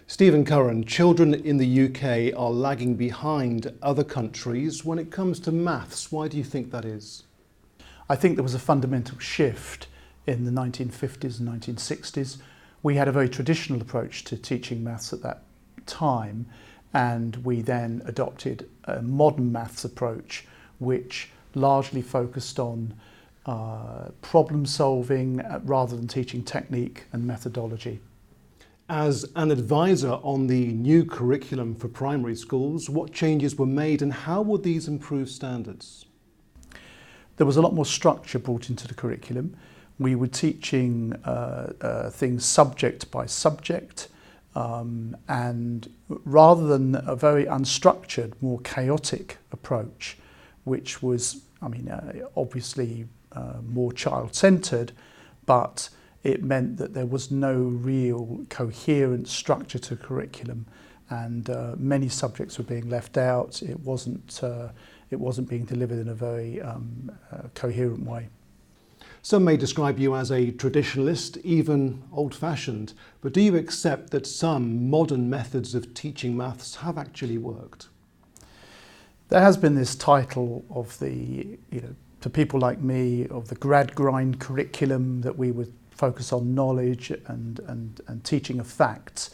Stephen Curran, children in the UK are lagging behind other countries when it comes to maths. Why do you think that is? I think there was a fundamental shift in the 1950s and 1960s. We had a very traditional approach to teaching maths at that time, and we then adopted a modern maths approach which largely focused on problem solving rather than teaching technique and methodology. As an advisor on the new curriculum for primary schools, what changes were made and how would these improve standards? There was a lot more structure brought into the curriculum. We were teaching things subject by subject, and rather than a very unstructured, more chaotic approach, which was, obviously more child-centred, but it meant that there was no real coherent structure to curriculum, and many subjects were being left out. It wasn't being delivered in a very coherent way. Some may describe you as a traditionalist, even old-fashioned, but do you accept that some modern methods of teaching maths have actually worked? There has been this title of the, to people like me, of the grad grind curriculum, that we would focus on knowledge and teaching of facts.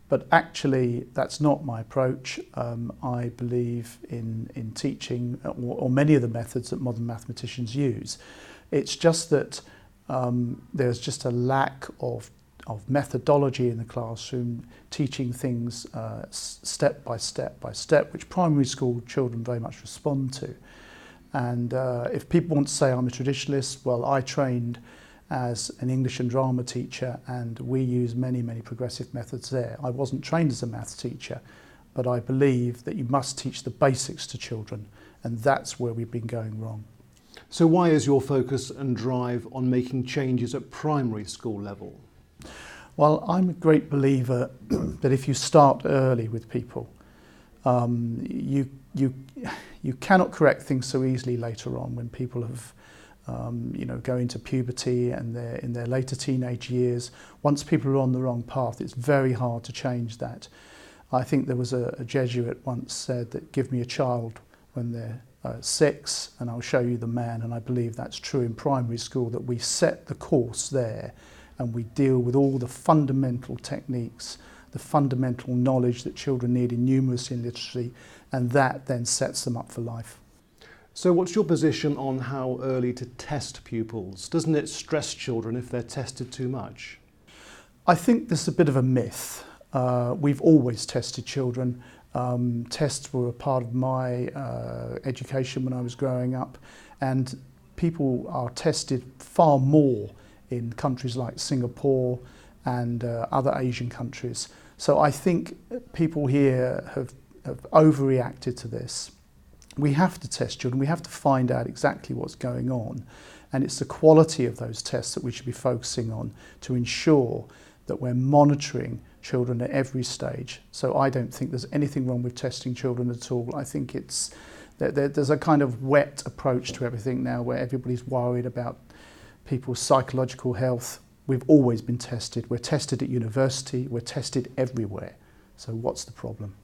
But actually, that's not my approach. I believe in teaching, or many of the methods that modern mathematicians use. It's just that there's just a lack of methodology in the classroom, teaching things step by step by step, which primary school children very much respond to. And if people want to say I'm a traditionalist, well, I trained as an English and drama teacher, and we use many progressive methods there. I wasn't trained as a maths teacher, but I believe that you must teach the basics to children, and that's where we've been going wrong. So why is your focus and drive on making changes at primary school level? Well, I'm a great believer that if you start early with people, you cannot correct things so easily later on when people have go into puberty and they're in their later teenage years. Once people are on the wrong path, it's very hard to change that. I think there was a Jesuit once said that give me a child when they're 6 and I'll show you the man, and I believe that's true in primary school, that we set the course there and we deal with all the fundamental techniques, the fundamental knowledge that children need in numeracy and literacy, and that then sets them up for life. So what's your position on how early to test pupils? Doesn't it stress children if they're tested too much? I think this is a bit of a myth. We've always tested children. Tests were a part of my education when I was growing up, and people are tested far more in countries like Singapore and other Asian countries. So I think people here have overreacted to this. We have to test children, we have to find out exactly what's going on, and it's the quality of those tests that we should be focusing on to ensure that we're monitoring children at every stage. So I don't think there's anything wrong with testing children at all. I think there's a kind of wet approach to everything now where everybody's worried about people's psychological health. We've always been tested. We're tested at university, we're tested everywhere. So what's the problem?